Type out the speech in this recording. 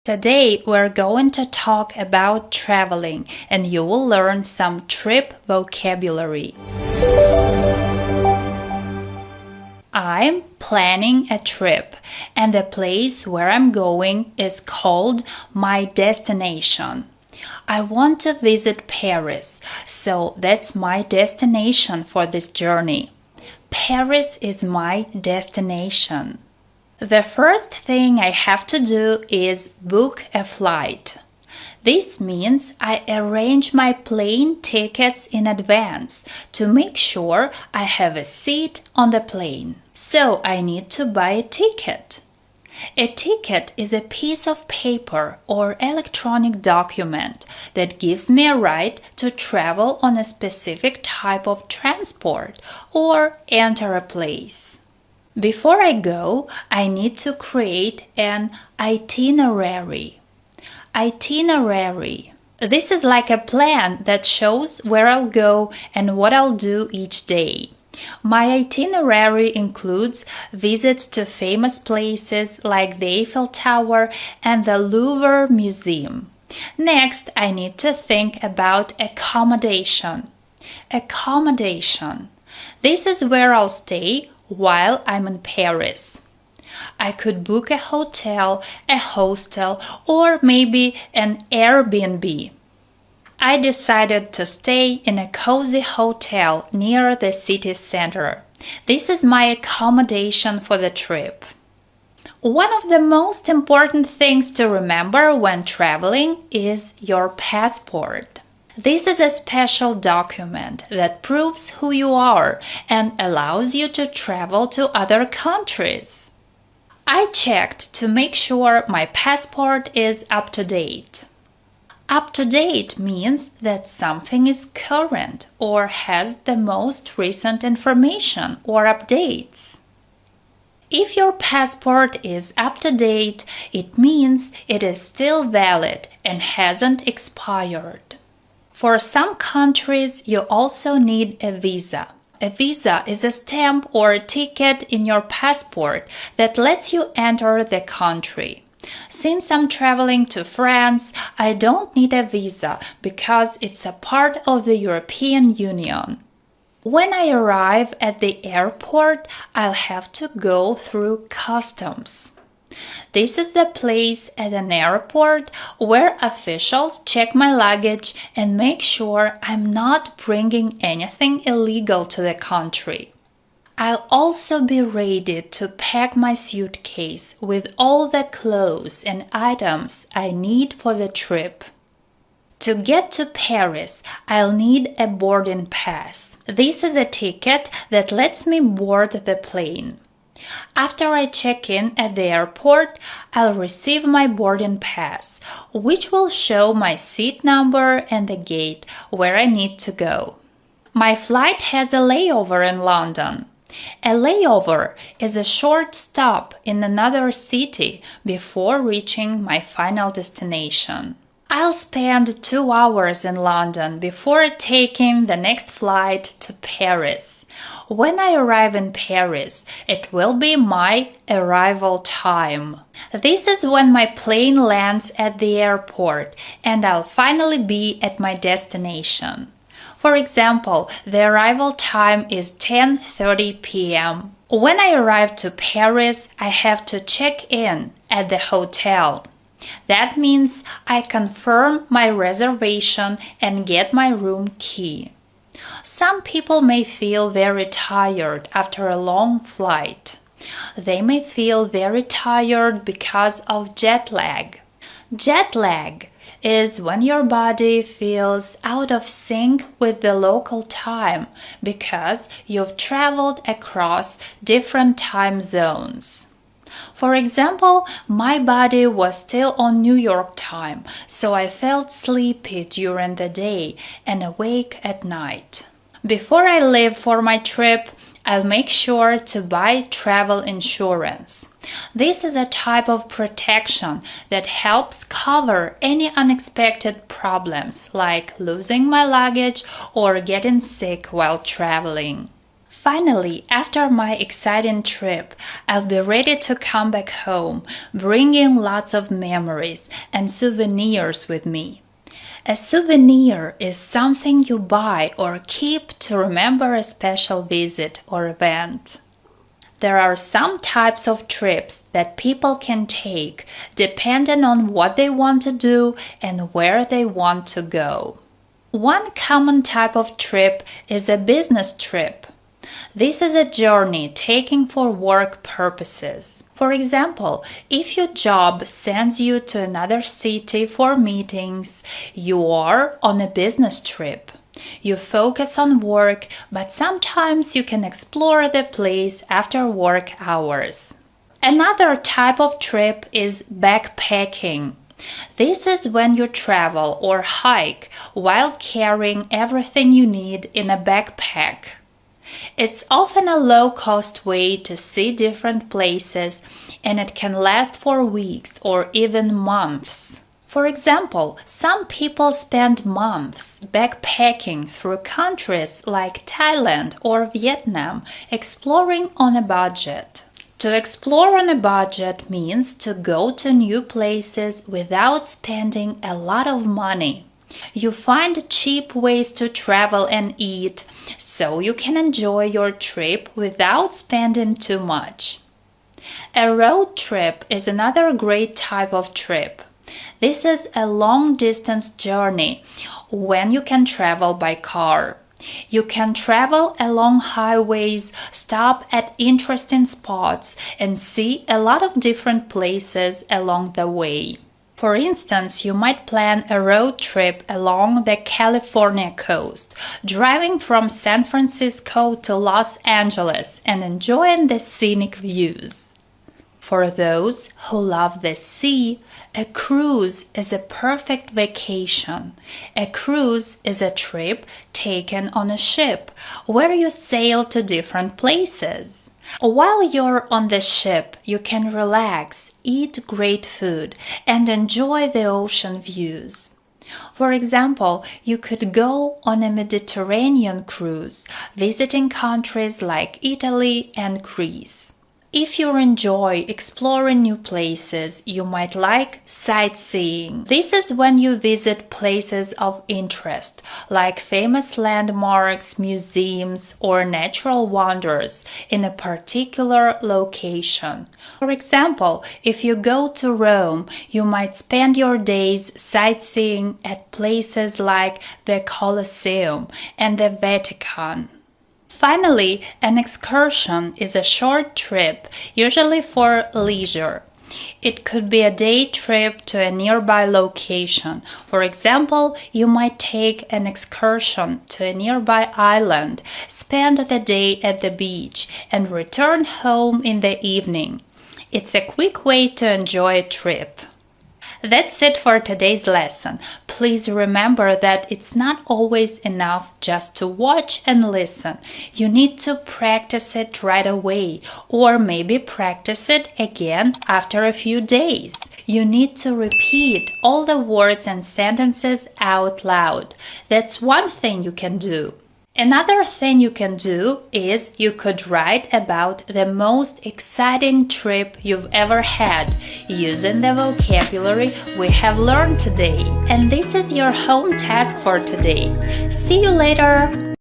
Today we're going to talk about traveling and you will learn some trip vocabulary. I'm planning a trip and the place where I'm going is called my destination. I want to visit Paris, so that's my destination for this journey. Paris is my destination. The first thing I have to do is book a flight. This means I arrange my plane tickets in advance to make sure I have a seat on the plane. So I need to buy a ticket. A ticket is a piece of paper or electronic document that gives me a right to travel on a specific type of transport or enter a place. Before I go, I need to create an itinerary. Itinerary. This is like a plan that shows where I'll go and what I'll do each day. My itinerary includes visits to famous places like the Eiffel Tower and the Louvre Museum. Next, I need to think about accommodation. Accommodation. This is where I'll stay while I'm in Paris. I could book a hotel, a hostel, or maybe an Airbnb. I decided to stay in a cozy hotel near the city center. This is my accommodation for the trip. One of the most important things to remember when traveling is your passport. This is a special document that proves who you are and allows you to travel to other countries. I checked to make sure my passport is up to date. Up to date means that something is current or has the most recent information or updates. If your passport is up to date, it means it is still valid and hasn't expired. For some countries, you also need a visa. A visa is a stamp or a ticket in your passport that lets you enter the country. Since I'm traveling to France, I don't need a visa because it's a part of the European Union. When I arrive at the airport, I'll have to go through customs. This is the place at an airport where officials check my luggage and make sure I'm not bringing anything illegal to the country. I'll also be ready to pack my suitcase with all the clothes and items I need for the trip. To get to Paris, I'll need a boarding pass. This is a ticket that lets me board the plane. After I check in at the airport, I'll receive my boarding pass, which will show my seat number and the gate where I need to go. My flight has a layover in London. A layover is a short stop in another city before reaching my final destination. I'll spend 2 hours in London before taking the next flight to Paris. When I arrive in Paris, it will be my arrival time. This is when my plane lands at the airport and I'll finally be at my destination. For example, the arrival time is 10:30 p.m. When I arrive to Paris, I have to check in at the hotel. That means I confirm my reservation and get my room key. Some people may feel very tired after a long flight. They may feel very tired because of jet lag. Jet lag is when your body feels out of sync with the local time because you've traveled across different time zones. For example, my body was still on New York time, so I felt sleepy during the day and awake at night. Before I leave for my trip, I'll make sure to buy travel insurance. This is a type of protection that helps cover any unexpected problems like losing my luggage or getting sick while traveling. Finally, after my exciting trip, I'll be ready to come back home, bringing lots of memories and souvenirs with me. A souvenir is something you buy or keep to remember a special visit or event. There are some types of trips that people can take depending on what they want to do and where they want to go. One common type of trip is a business trip. This is a journey taken for work purposes. For example, if your job sends you to another city for meetings, you are on a business trip. You focus on work, but sometimes you can explore the place after work hours. Another type of trip is backpacking. This is when you travel or hike while carrying everything you need in a backpack. It's often a low-cost way to see different places, and it can last for weeks or even months. For example, some people spend months backpacking through countries like Thailand or Vietnam, exploring on a budget. To explore on a budget means to go to new places without spending a lot of money. You find cheap ways to travel and eat, so you can enjoy your trip without spending too much. A road trip is another great type of trip. This is a long-distance journey when you can travel by car. You can travel along highways, stop at interesting spots, and see a lot of different places along the way. For instance, you might plan a road trip along the California coast, driving from San Francisco to Los Angeles and enjoying the scenic views. For those who love the sea, a cruise is a perfect vacation. A cruise is a trip taken on a ship where you sail to different places. While you're on the ship, you can relax, eat great food, and enjoy the ocean views. For example, you could go on a Mediterranean cruise, visiting countries like Italy and Greece. If you enjoy exploring new places, you might like sightseeing. This is when you visit places of interest, like famous landmarks, museums, or natural wonders in a particular location. For example, if you go to Rome, you might spend your days sightseeing at places like the Colosseum and the Vatican. Finally, an excursion is a short trip, usually for leisure. It could be a day trip to a nearby location. For example, you might take an excursion to a nearby island, spend the day at the beach, and return home in the evening. It's a quick way to enjoy a trip. That's it for today's lesson. Please remember that it's not always enough just to watch and listen. You need to practice it right away, or maybe practice it again after a few days. You need to repeat all the words and sentences out loud. That's one thing you can do. Another thing you can do is you could write about the most exciting trip you've ever had using the vocabulary we have learned today. And this is your home task for today. See you later!